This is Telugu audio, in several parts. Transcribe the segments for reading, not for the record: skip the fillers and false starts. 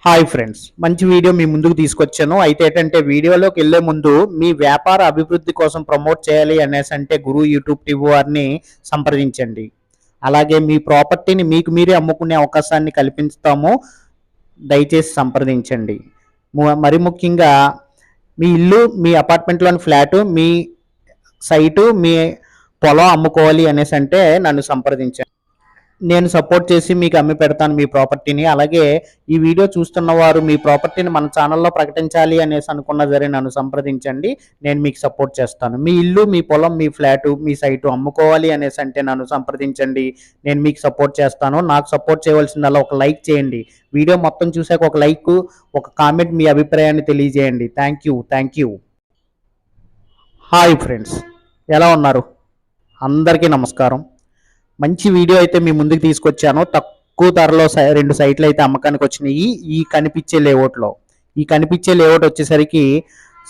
హాయ్ ఫ్రెండ్స్, మంచి వీడియో మీ ముందుకు తీసుకొచ్చాను. అయితే ఏంటంటే వీడియోలోకి వెళ్ళే ముందు మీ వ్యాపార అభివృద్ధి కోసం ప్రమోట్ చేయాలి అనేసి అంటే గురు యూట్యూబ్ టీవీ వారిని సంప్రదించండి. అలాగే మీ ప్రాపర్టీని మీకు మీరే అమ్ముకునే అవకాశాన్ని కల్పిస్తాము. దయచేసి సంప్రదించండి. మరి ముఖ్యంగా మీ ఇల్లు, మీ అపార్ట్మెంట్లోని ఫ్లాటు, మీ సైటు, మీ పొలం అమ్ముకోవాలి అనేసి అంటే నన్ను సంప్రదించండి. నేను సపోర్ట్ చేసి మీకు అమ్మి పెడతాను మీ ప్రాపర్టీని. అలాగే ఈ వీడియో చూస్తున్న వారు మీ ప్రాపర్టీని మన ఛానల్లో ప్రకటించాలి అనేసి అనుకున్నా సరే నన్ను సంప్రదించండి. నేను మీకు సపోర్ట్ చేస్తాను. మీ ఇల్లు, మీ పొలం, మీ ఫ్లాటు, మీ సైటు అమ్ముకోవాలి అనేసి అంటే నన్ను సంప్రదించండి. నేను మీకు సపోర్ట్ చేస్తాను. నాకు సపోర్ట్ చేయవలసిందల్లా ఒక లైక్ చేయండి. వీడియో మొత్తం చూసాక ఒక లైక్, ఒక కామెంట్, మీ అభిప్రాయాన్ని తెలియజేయండి. Thank you. హాయ్ ఫ్రెండ్స్, ఎలా ఉన్నారు? అందరికీ నమస్కారం. మంచి వీడియో అయితే మీ ముందుకు తీసుకొచ్చాను. తక్కువ ధరలో రెండు సైట్లు అయితే అమ్మకానికి వచ్చినాయి. ఈ కనిపించే లేఅవుట్ వచ్చేసరికి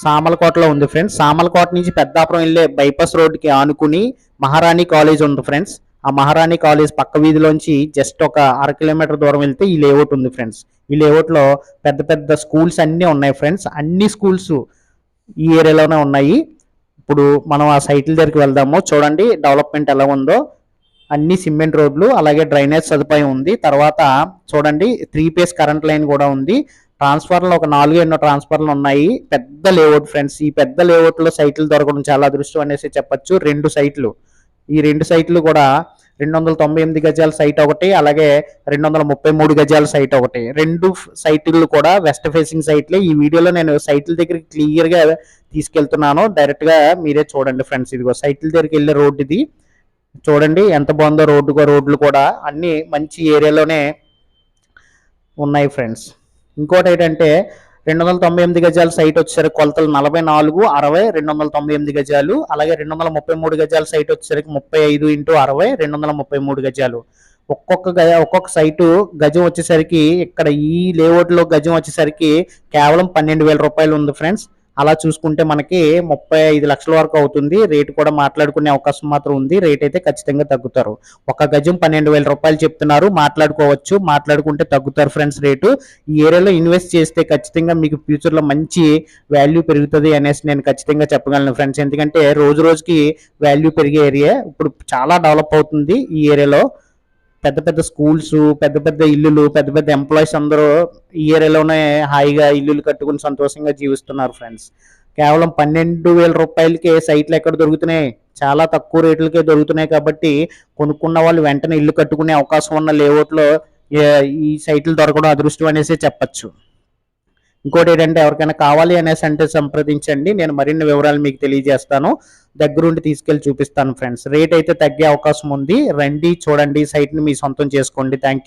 సామలకోటలో ఉంది ఫ్రెండ్స్. సామలకోట నుంచి పెద్దాపురం వెళ్ళే బైపాస్ రోడ్డుకి ఆనుకుని మహారాణి కాలేజ్ ఉంది ఫ్రెండ్స్. ఆ మహారాణి కాలేజ్ పక్క వీధిలోంచి జస్ట్ ఒక 1/2 కిలోమీటర్ దూరం వెళ్తే ఈ లేఅవుట్ ఉంది ఫ్రెండ్స్. ఈ లేఅవుట్లో పెద్ద పెద్ద స్కూల్స్ అన్నీ ఉన్నాయి ఫ్రెండ్స్. అన్ని స్కూల్స్ ఈ ఏరియాలోనే ఉన్నాయి. ఇప్పుడు మనం ఆ సైట్ల దగ్గరికి వెళ్దాము. చూడండి డెవలప్మెంట్ ఎలా ఉందో. అన్ని సిమెంట్ రోడ్లు, అలాగే డ్రైనేజ్ సదుపాయం ఉంది. తర్వాత చూడండి 3 ఫేజ్ కరెంట్ లైన్ కూడా ఉంది. ట్రాన్స్ఫార్మర్లు ఒక 4 ఎన్నో ట్రాన్స్ఫార్మర్లు ఉన్నాయి. పెద్ద లేఅవుట్ ఫ్రెండ్స్. ఈ పెద్ద లేఅవుట్లో సైట్లు దొరకడం చాలా అదృష్టం అనేసి చెప్పొచ్చు. 2 సైట్లు, ఈ 2 సైట్లు కూడా 298 గజాల సైట్ ఒకటి, అలాగే 233 గజాల సైట్ ఒకటి. 2 సైట్లు కూడా వెస్ట్ ఫేసింగ్ సైట్లే. ఈ వీడియోలో నేను సైట్ల దగ్గరికి క్లియర్గా తీసుకెళ్తున్నాను. డైరెక్ట్గా మీరే చూడండి ఫ్రెండ్స్. ఇదిగో సైట్ల దగ్గరికి వెళ్ళే రోడ్డు ఇది. చూడండి ఎంత బాగుందో. రోడ్లు కూడా అన్ని మంచి ఏరియాలోనే ఉన్నాయి ఫ్రెండ్స్. ఇంకోటి ఏంటంటే 298 గజాల సైట్ వచ్చేసరికి కొలతలు 44, 60, 298 గజాలు. అలాగే 233 గజాల సైట్ వచ్చేసరికి 35x60, 233 గజాలు. ఒక్కొక్క సైటు గజం వచ్చేసరికి ఇక్కడ ఈ లేఅవుట్లో గజం వచ్చేసరికి కేవలం 12,000 రూపాయలు ఉంది ఫ్రెండ్స్. అలా చూసుకుంటే మనకి 35 లక్షల వరకు అవుతుంది. రేటు కూడా మాట్లాడుకునే అవకాశం మాత్రం ఉంది. రేట్ అయితే ఖచ్చితంగా తగ్గుతారు. ఒక గజం 12,000 రూపాయలు చెప్తున్నారు. మాట్లాడుకోవచ్చు, మాట్లాడుకుంటే తగ్గుతారు ఫ్రెండ్స్ రేటు. ఈ ఏరియాలో ఇన్వెస్ట్ చేస్తే ఖచ్చితంగా మీకు ఫ్యూచర్లో మంచి వాల్యూ పెరుగుతుంది అనేసి నేను ఖచ్చితంగా చెప్పగలను ఫ్రెండ్స్. ఎందుకంటే రోజు రోజుకి వాల్యూ పెరిగే ఏరియా. ఇప్పుడు చాలా డెవలప్ అవుతుంది ఈ ఏరియాలో. పెద్ద పెద్ద స్కూల్స్, పెద్ద పెద్ద ఇల్లులు, పెద్ద పెద్ద ఎంప్లాయీస్ అందరూ ఈ ఏరియాలోనే హాయిగా ఇల్లులు కట్టుకుని సంతోషంగా జీవిస్తున్నారు ఫ్రెండ్స్. కేవలం 12,000 రూపాయలకే సైట్లు ఎక్కడ దొరుకుతున్నాయి? చాలా తక్కువ రేట్లకే దొరుకుతున్నాయి. కాబట్టి కొనుక్కున్న వాళ్ళు వెంటనే ఇల్లు కట్టుకునే అవకాశం ఉన్న లేఅవుట్లో ఈ సైట్లు దొరకడం అదృష్టం అనేసి చెప్పచ్చు. ఇంకోటి ఏంటంటే ఎవరికైనా కావాలి అనేసి అంటే సంప్రదించండి. నేను మరిన్ని వివరాలు మీకు తెలియజేస్తాను. దగ్గరుండి తీసుకెళ్లి చూపిస్తాను ఫ్రెండ్స్. రేట్ అయితే తగ్గే అవకాశం ఉంది. రండి, చూడండి, సైట్ని మీ సొంతం చేసుకోండి. Thank you.